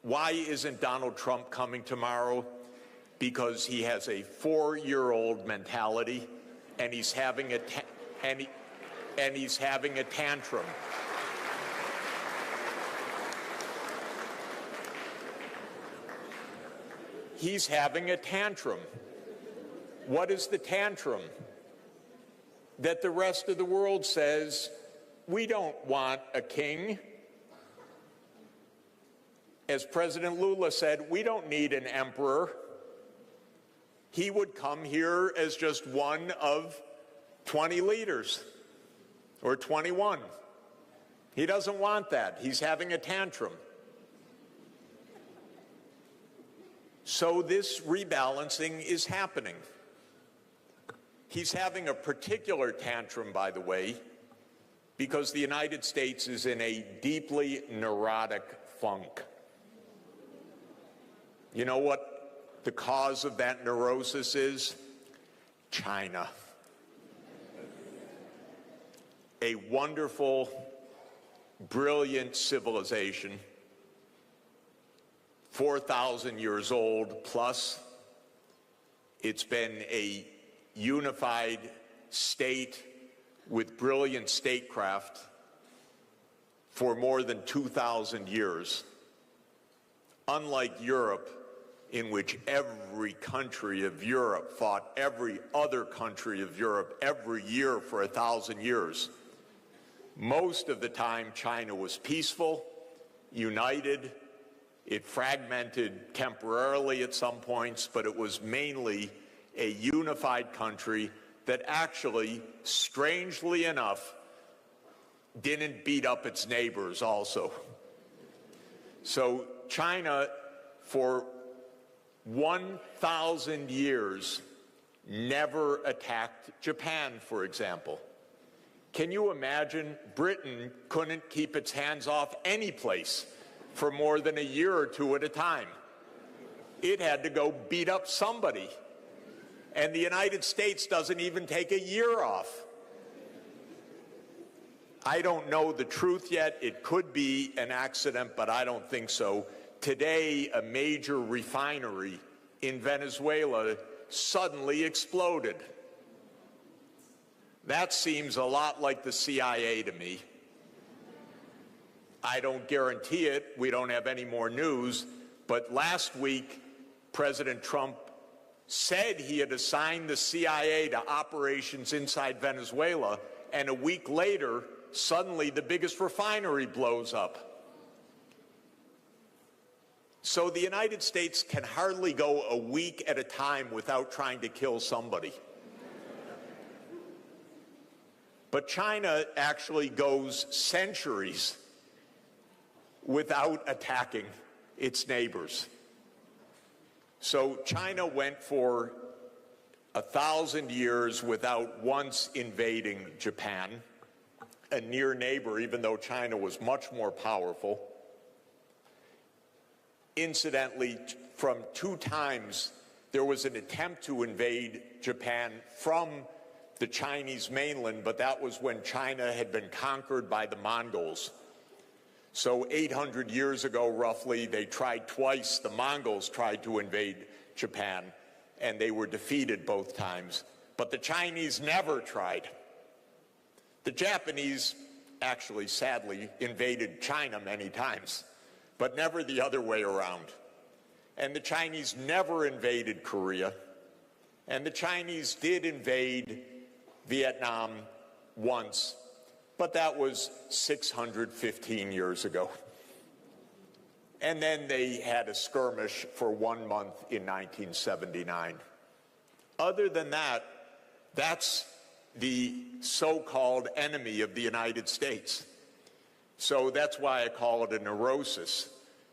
Why isn't Donald Trump coming tomorrow? Because he has a 4-year-old mentality, and he's having a tantrum. He's having a tantrum. What is the tantrum? That the rest of the world says, we don't want a king. As President Lula said, we don't need an emperor. He would come here as just one of 20 leaders, or 21. He doesn't want that. He's having a tantrum. So this rebalancing is happening. He's having a particular tantrum, by the way, because the United States is in a deeply neurotic funk. You know what the cause of that neurosis is? China. A wonderful, brilliant civilization, 4,000 years old plus. It's been a unified state with brilliant statecraft for more than 2,000 years. Unlike Europe, in which every country of Europe fought every other country of Europe every year for 1,000 years. Most of the time, China was peaceful, united. It fragmented temporarily at some points, but it was mainly a unified country that actually, strangely enough, didn't beat up its neighbors also. So China, for 1,000 years, never attacked Japan, for example. Can you imagine? Britain couldn't keep its hands off any place for more than a year or two at a time. It had to go beat up somebody. And the United States doesn't even take a year off. I don't know the truth yet. It could be an accident, but I don't think so. Today, a major refinery in Venezuela suddenly exploded. That seems a lot like the CIA to me. I don't guarantee it. We don't have any more news. But last week, President Trump said he had assigned the CIA to operations inside Venezuela, and a week later, suddenly the biggest refinery blows up. So the United States can hardly go a week at a time without trying to kill somebody. But China actually goes centuries without attacking its neighbors. So China went for 1,000 years without once invading Japan, a near neighbor, even though China was much more powerful. Incidentally, from 2 times, there was an attempt to invade Japan from the Chinese mainland, but that was when China had been conquered by the Mongols. So 800 years ago, roughly, they tried twice. The Mongols tried to invade Japan, and they were defeated both times. But the Chinese never tried. The Japanese actually, sadly, invaded China many times, but never the other way around. And the Chinese never invaded Korea. And the Chinese did invade Vietnam once, but that was 615 years ago. And then they had a skirmish for 1 month in 1979. Other than that, that's the so-called enemy of the United States. So that's why I call it a neurosis.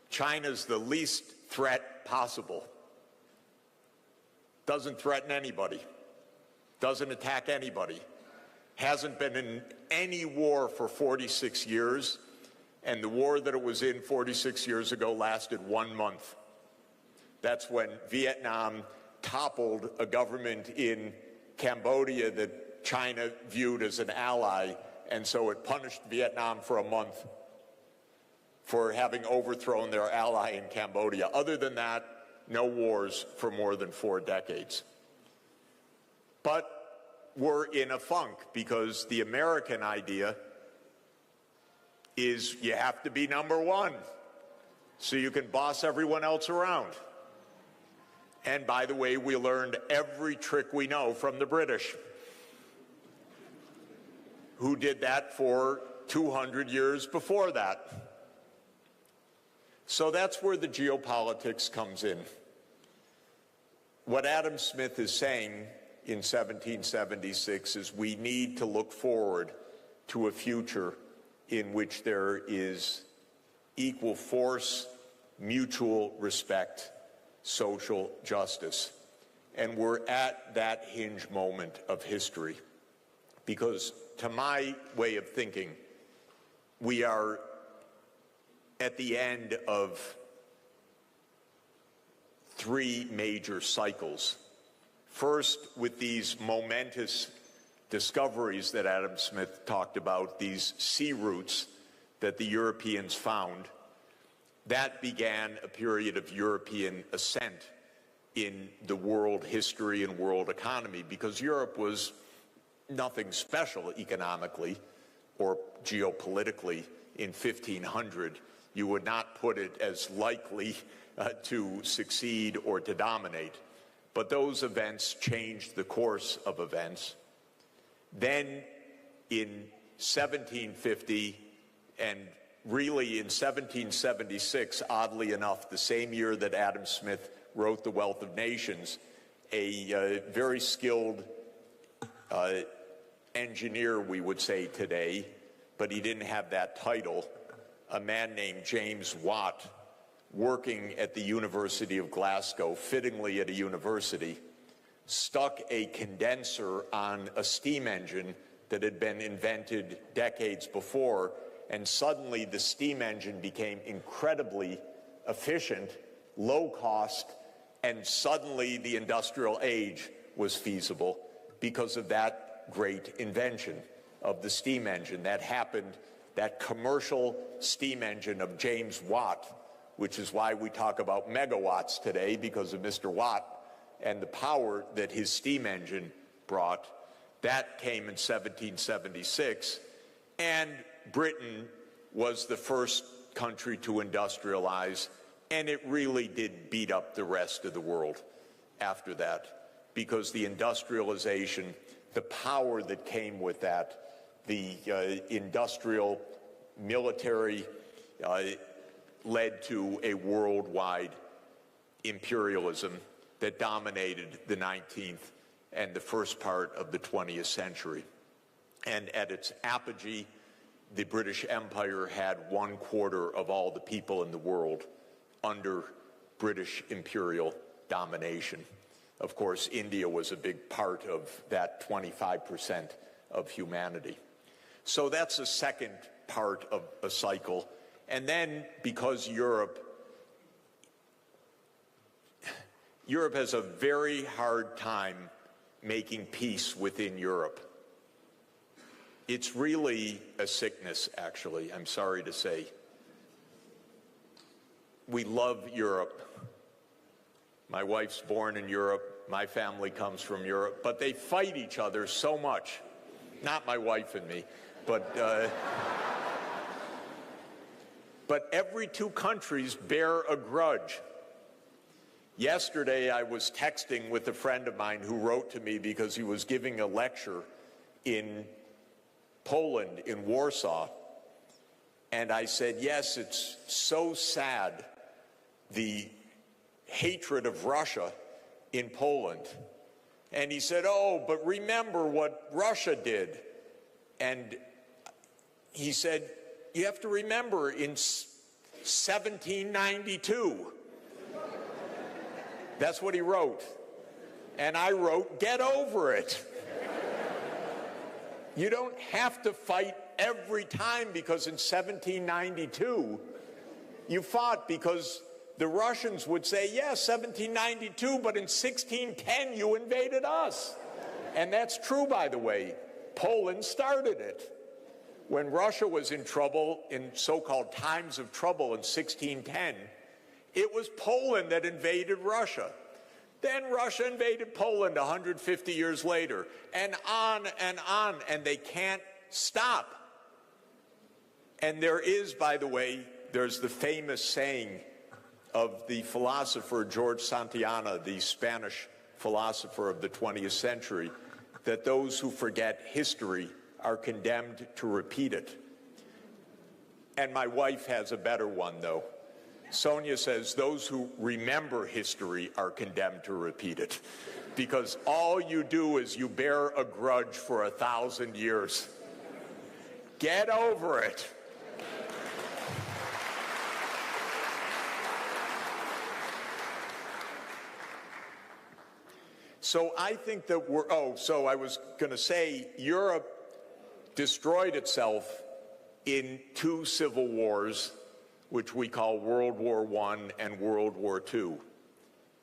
China's the least threat possible. Doesn't threaten anybody. Doesn't attack anybody. Hasn't been in any war for 46 years, and the war that it was in 46 years ago lasted 1 month. That's when Vietnam toppled a government in Cambodia that China viewed as an ally, and so it punished Vietnam for a month. for having overthrown their ally in Cambodia. Other than that, no wars for more than 4 decades. But we're in a funk because the American idea is you have to be number one so you can boss everyone else around. And by the way, we learned every trick we know from the British, who did that for 200 years before that. So that's where the geopolitics comes in. What Adam Smith is saying in 1776 is we need to look forward to a future in which there is equal force, mutual respect, social justice. And we're at that hinge moment of history because, to my way of thinking, we are at the end of 3 major cycles. First, with these momentous discoveries that Adam Smith talked about, these sea routes that the Europeans found, that began a period of European ascent in the world history and world economy, because Europe was nothing special economically or geopolitically in 1500. You would not put it as likely to succeed or to dominate. But those events changed the course of events. Then in 1750 and really in 1776, oddly enough, the same year that Adam Smith wrote The Wealth of Nations, a very skilled engineer, we would say today, but he didn't have that title, a man named James Watt, working at the University of Glasgow, fittingly at a university, stuck a condenser on a steam engine that had been invented decades before, and suddenly the steam engine became incredibly efficient, low cost, and suddenly the industrial age was feasible because of that great invention of the steam engine. That happened, that commercial steam engine of James Watt, which is why we talk about megawatts today, because of Mr. Watt and the power that his steam engine brought. That came in 1776, and Britain was the first country to industrialize, and it really did beat up the rest of the world after that, because the industrialization, the power that came with that, the industrial military led to a worldwide imperialism that dominated the 19th and the first part of the 20th century. And at its apogee, the British Empire had 1/4 of all the people in the world under British imperial domination. Of course, India was a big part of that 25% of humanity. So that's a second part of a cycle. And then, because Europe has a very hard time making peace within Europe. It's really a sickness, actually, I'm sorry to say. We love Europe. My wife's born in Europe, my family comes from Europe, but they fight each other so much. Not my wife and me, but every 2 countries bear a grudge. Yesterday, I was texting with a friend of mine who wrote to me because he was giving a lecture in Poland, in Warsaw. And I said, yes, it's so sad, the hatred of Russia in Poland. And he said, oh, but remember what Russia did. And he said, you have to remember, in 1792, that's what he wrote. And I wrote, get over it. You don't have to fight every time, because in 1792, you fought because the Russians would say, yeah, 1792, but in 1610, you invaded us. And that's true, by the way. Poland started it. When Russia was in trouble, in so-called times of trouble in 1610, it was Poland that invaded Russia. Then Russia invaded Poland 150 years later, and on, and they can't stop. And there is, by the way, there's the famous saying of the philosopher George Santayana, the Spanish philosopher of the 20th century, that those who forget history are condemned to repeat it. And my wife has a better one, though. Sonia says those who remember history are condemned to repeat it, because all you do is you bear a grudge for 1,000 years. Get over it. So I think that so I was going to say Europe destroyed itself in 2 civil wars, which we call World War I and World War II.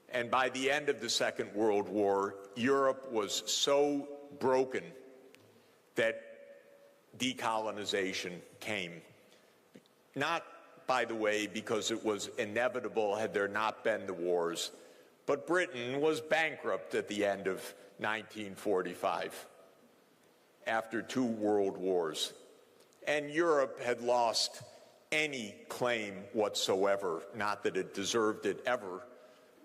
And by the end of the Second World War, Europe was so broken that decolonization came. Not, by the way, because it was inevitable had there not been the wars, but Britain was bankrupt at the end of 1945, after 2 world wars. And Europe had lost any claim whatsoever, not that it deserved it ever,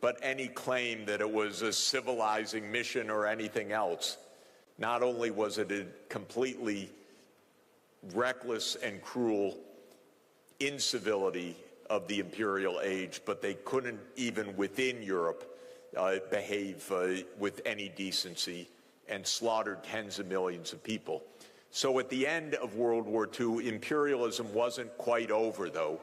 but any claim that it was a civilizing mission or anything else. Not only was it a completely reckless and cruel incivility of the imperial age, but they couldn't even within Europe behave with any decency and slaughtered tens of millions of people. So at the end of World War II, imperialism wasn't quite over, though.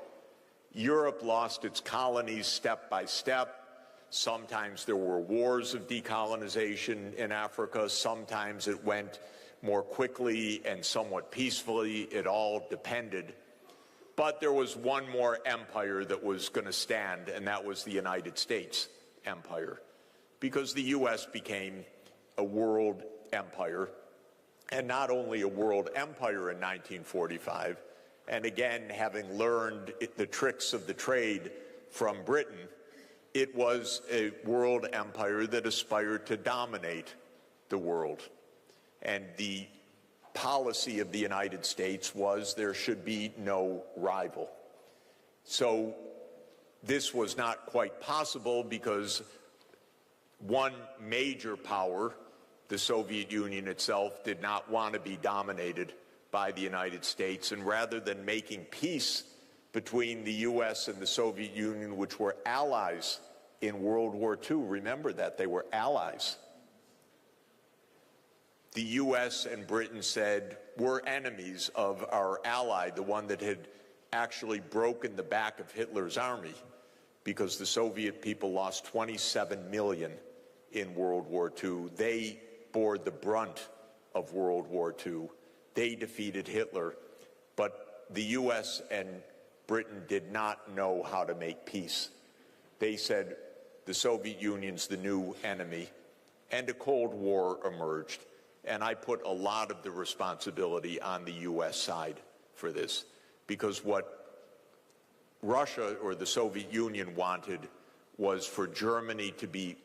Europe lost its colonies step by step. Sometimes there were wars of decolonization in Africa. Sometimes it went more quickly and somewhat peacefully. It all depended. But there was one more empire that was going to stand, and that was the United States empire, because the U.S. became a world empire, and not only a world empire in 1945, and again, having learned the tricks of the trade from Britain, it was a world empire that aspired to dominate the world. And the policy of the United States was there should be no rival. So this was not quite possible because one major power, the Soviet Union itself, did not want to be dominated by the United States. And rather than making peace between the U.S. and the Soviet Union, which were allies in World War II, remember that, they were allies. The U.S. and Britain said, we're enemies of our ally, the one that had actually broken the back of Hitler's army, because the Soviet people lost 27 million in World War II. They bore the brunt of World War II. They defeated Hitler, but the U.S. and Britain did not know how to make peace. They said the Soviet Union's the new enemy, and a Cold War emerged. And I put a lot of the responsibility on the U.S. side for this, because what Russia or the Soviet Union wanted was for Germany to be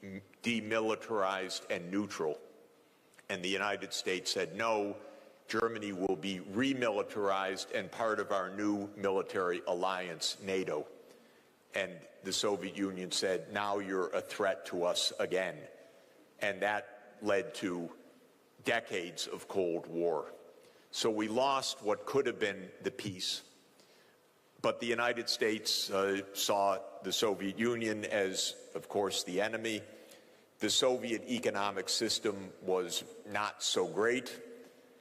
demilitarized and neutral. And the United States said, no, Germany will be remilitarized and part of our new military alliance, NATO. And the Soviet Union said, now you're a threat to us again. And that led to decades of Cold War. So we lost what could have been the peace. But the United States saw the Soviet Union as, of course, the enemy. The Soviet economic system was not so great,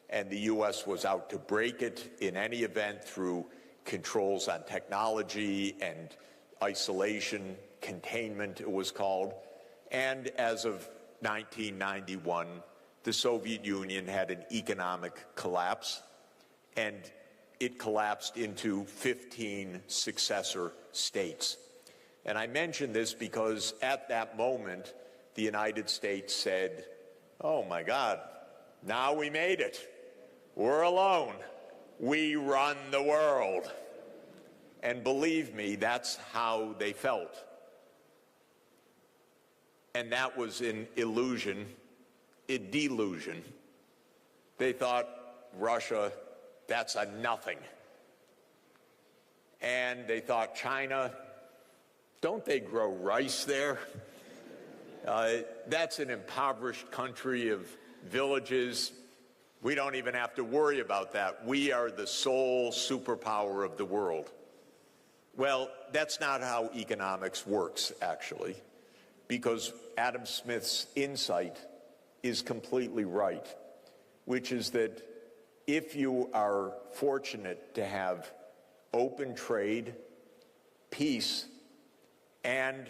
and the U.S. was out to break it in any event through controls on technology and isolation, containment it was called. And as of 1991, the Soviet Union had an economic collapse, and it collapsed into 15 successor states. And I mention this because at that moment, the United States said, oh my God, now we made it. We're alone. We run the world. And believe me, that's how they felt. And that was an illusion, a delusion. They thought Russia, that's a nothing. And they thought China, don't they grow rice there? That's an impoverished country of villages. We don't even have to worry about that. We are the sole superpower of the world. Well, that's not how economics works, actually, because Adam Smith's insight is completely right, which is that if you are fortunate to have open trade, peace, and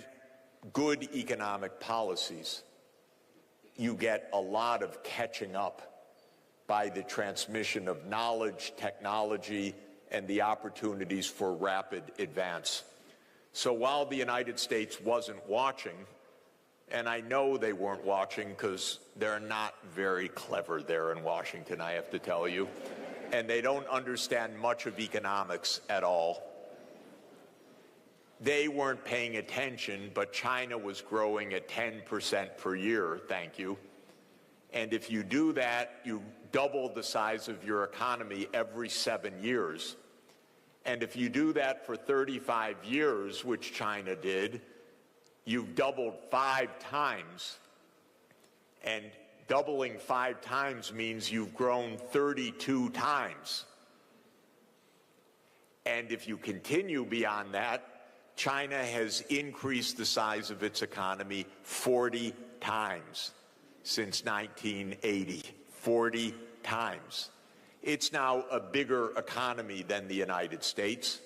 good economic policies, you get a lot of catching up by the transmission of knowledge, technology, and the opportunities for rapid advance. So while the United States wasn't watching, and I know they weren't watching because they're not very clever there in Washington, I have to tell you, and they don't understand much of economics at all. They weren't paying attention, but China was growing at 10% per year, thank you. And if you do that, you double the size of your economy every 7 years. And if you do that for 35 years, which China did, you've doubled 5 times. And doubling 5 times means you've grown 32 times. And if you continue beyond that, China has increased the size of its economy 40 times since 1980. 40 times. It's now a bigger economy than the United States.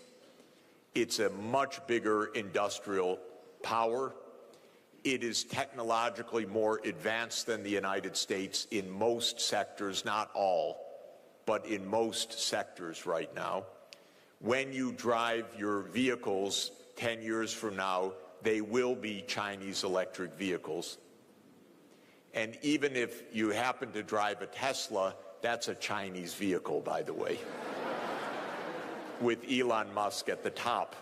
It's a much bigger industrial power. It is technologically more advanced than the United States in most sectors, not all, but in most sectors right now. When you drive your vehicles 10 years from now, they will be Chinese electric vehicles. And even if you happen to drive a Tesla, that's a Chinese vehicle, by the way, with Elon Musk at the top.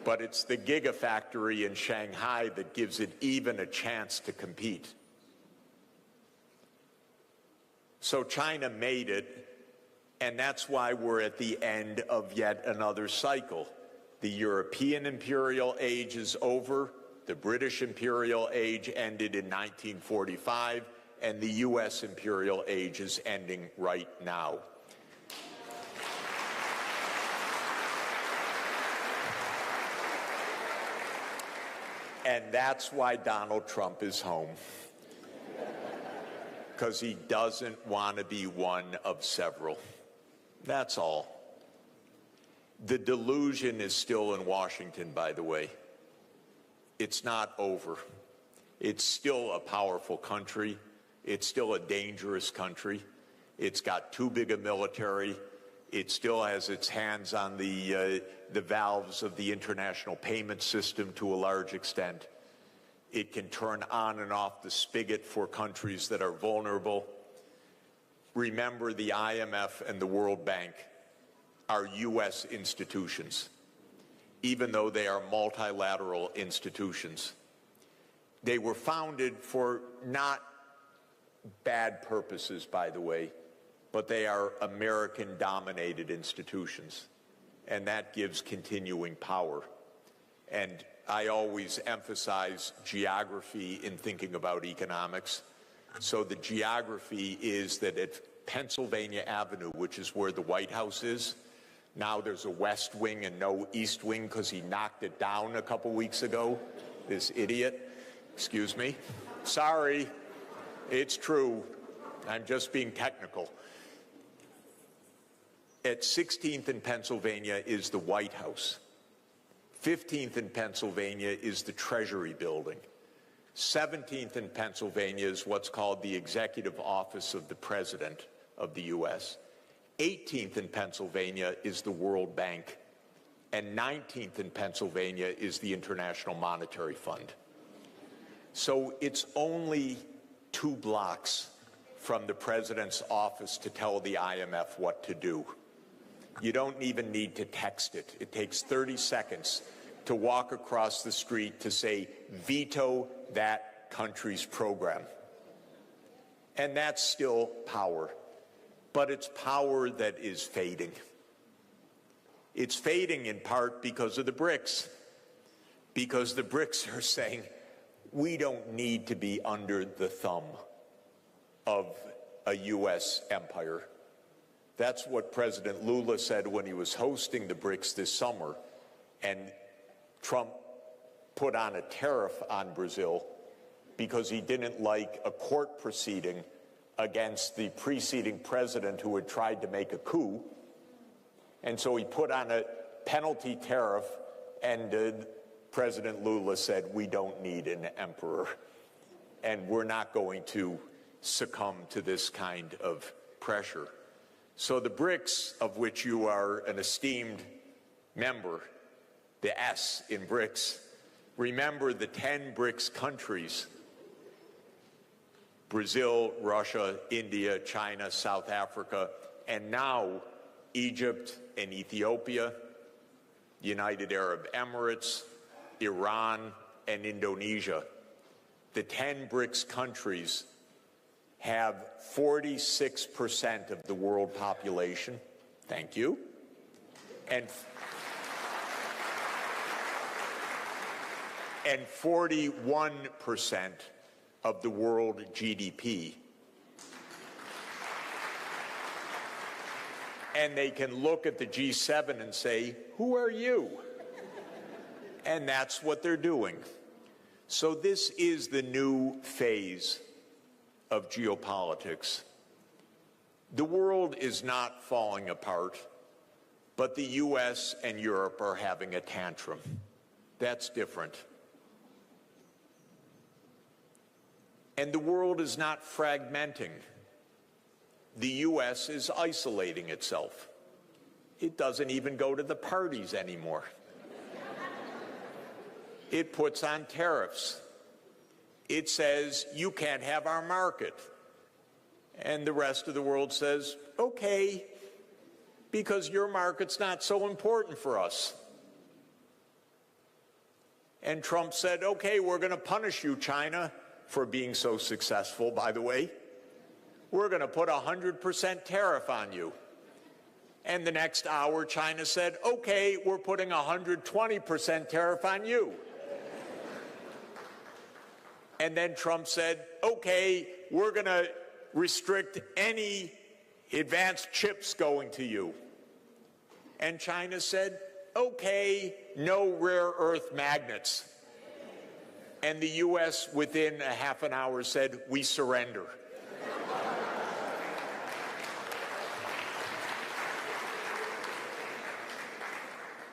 But it's the gigafactory in Shanghai that gives it even a chance to compete. So China made it, and that's why we're at the end of yet another cycle. The European imperial age is over. The British imperial age ended in 1945, and the U.S. imperial age is ending right now. And that's why Donald Trump is home, because he doesn't want to be one of several. That's all. The delusion is still in Washington, by the way. It's not over. It's still a powerful country. It's still a dangerous country. It's got too big a military. It still has its hands on the valves of the international payment system to a large extent. It can turn on and off the spigot for countries that are vulnerable. Remember, the IMF and the World Bank are U.S. institutions, even though they are multilateral institutions. They were founded for not bad purposes, by the way, but they are American-dominated institutions, and that gives continuing power. And I always emphasize geography in thinking about economics. So the geography is that at Pennsylvania Avenue, which is where the White House is, now there's a West Wing and no East Wing because he knocked it down a couple weeks ago, this idiot. Excuse me. Sorry. It's true. I'm just being technical. At 16th in Pennsylvania is the White House. 15th in Pennsylvania is the Treasury Building. 17th in Pennsylvania is what's called the Executive Office of the President of the U.S. 18th in Pennsylvania is the World Bank. And 19th in Pennsylvania is the International Monetary Fund. So it's only 2 blocks from the president's office to tell the IMF what to do. You don't even need to text it. It takes 30 seconds to walk across the street to say, veto that country's program. And that's still power. But it's power that is fading. It's fading in part because of the BRICS. Because the BRICS are saying, we don't need to be under the thumb of a U.S. empire. That's what President Lula said when he was hosting the BRICS this summer, and Trump put on a tariff on Brazil because he didn't like a court proceeding against the preceding president who had tried to make a coup. And so he put on a penalty tariff, and President Lula said, we don't need an emperor, and we're not going to succumb to this kind of pressure. So the BRICS, of which you are an esteemed member, the S in BRICS, remember the 10 BRICS countries: Brazil, Russia, India, China, South Africa, and now Egypt and Ethiopia, United Arab Emirates, Iran, and Indonesia. The 10 BRICS countries have 46% of the world population. Thank you. And 41% of the world GDP. And they can look at the G7 and say, who are you? And that's what they're doing. So this is the new phase of geopolitics. The world is not falling apart, but the U.S. and Europe are having a tantrum. That's different. And the world is not fragmenting. The U.S. is isolating itself. It doesn't even go to the parties anymore. It puts on tariffs. It says, you can't have our market. And the rest of the world says, okay, because your market's not so important for us. And Trump said, okay, we're going to punish you, China, for being so successful, by the way. We're going to put 100% tariff on you. And the next hour, China said, okay, we're putting 120% tariff on you. And then Trump said, okay, we're going to restrict any advanced chips going to you. And China said, okay, no rare earth magnets. And the U.S. within a half an hour said, we surrender.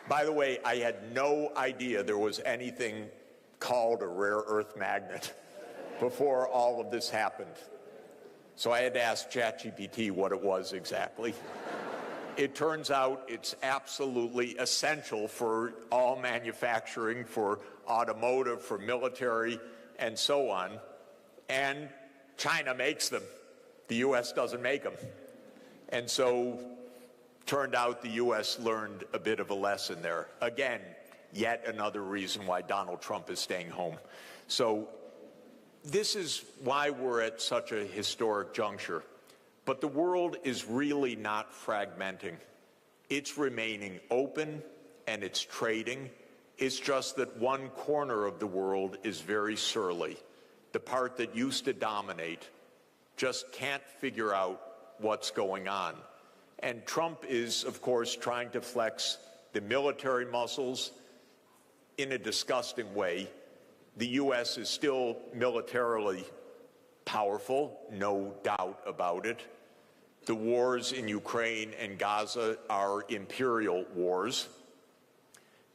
By the way, I had no idea there was anything called a rare earth magnet before all of this happened. So I had to ask ChatGPT what it was exactly. It turns out it's absolutely essential for all manufacturing, for automotive, for military, and so on. And China makes them. The U.S. doesn't make them. And so turned out the U.S. learned a bit of a lesson there. Again, yet another reason why Donald Trump is staying home. So this is why we're at such a historic juncture. But the world is really not fragmenting. It's remaining open and it's trading. It's just that one corner of the world is very surly. The part that used to dominate just can't figure out what's going on. And Trump is, of course, trying to flex the military muscles in a disgusting way. The U.S. is still militarily powerful, no doubt about it. The wars in Ukraine and Gaza are imperial wars.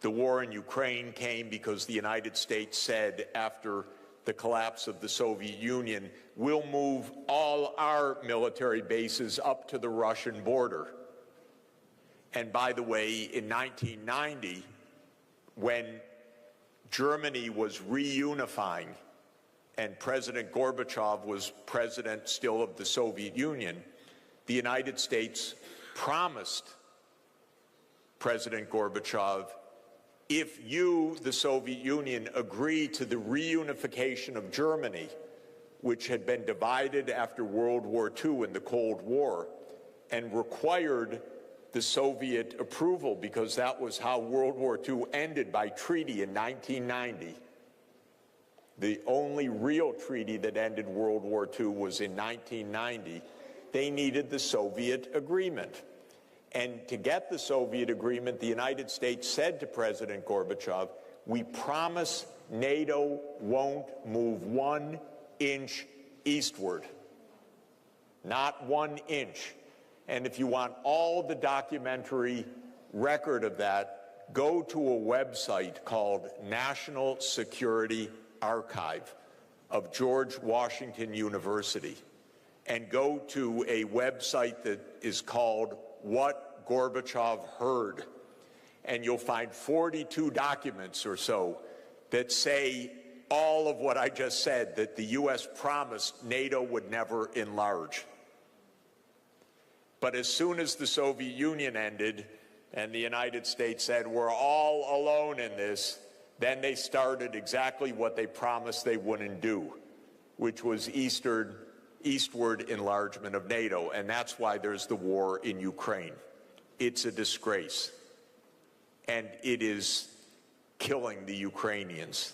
The war in Ukraine came because the United States said after the collapse of the Soviet Union, we'll move all our military bases up to the Russian border. And by the way, in 1990, when Germany was reunifying and President Gorbachev was president still of the Soviet Union, the United States promised President Gorbachev, if you, the Soviet Union, agree to the reunification of Germany, which had been divided after World War II in the Cold War, and required the Soviet approval because that was how World War II ended by treaty in 1990. The only real treaty that ended World War II was in 1990. They needed the Soviet agreement. And to get the Soviet agreement, the United States said to President Gorbachev, we promise NATO won't move 1 inch eastward. Not 1 inch. And if you want all the documentary record of that, go to a website called National Security Archive of George Washington University, and go to a website that is called What Gorbachev Heard, and you'll find 42 documents or so that say all of what I just said, that the U.S. promised NATO would never enlarge. But as soon as the Soviet Union ended and the United States said, we're all alone in this, then they started exactly what they promised they wouldn't do, which was eastward enlargement of NATO. And that's why there's the war in Ukraine. It's a disgrace. And it is killing the Ukrainians.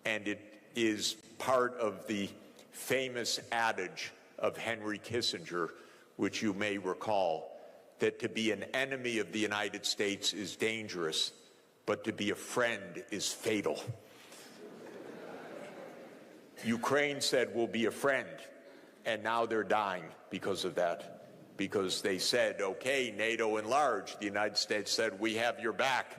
And it is part of the famous adage of Henry Kissinger, which you may recall, that to be an enemy of the United States is dangerous, but to be a friend is fatal. Ukraine said, we'll be a friend, and now they're dying because of that. Because they said, okay, NATO enlarged. The United States said, we have your back.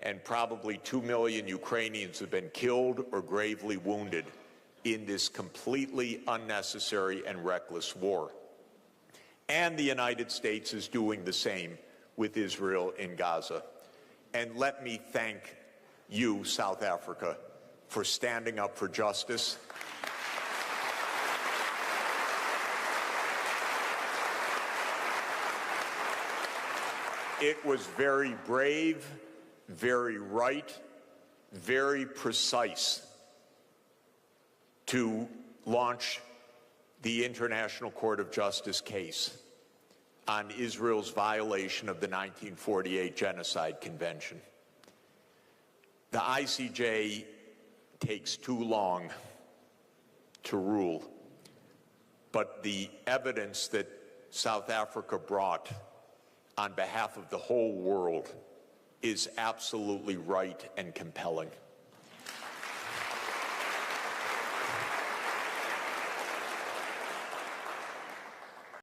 And probably 2 million Ukrainians have been killed or gravely wounded in this completely unnecessary and reckless war. And the United States is doing the same with Israel in Gaza. And let me thank you, South Africa, for standing up for justice. It was very brave, very right, very precise to launch the International Court of Justice case on Israel's violation of the 1948 Genocide Convention. The ICJ takes too long to rule, but the evidence that South Africa brought on behalf of the whole world is absolutely right and compelling.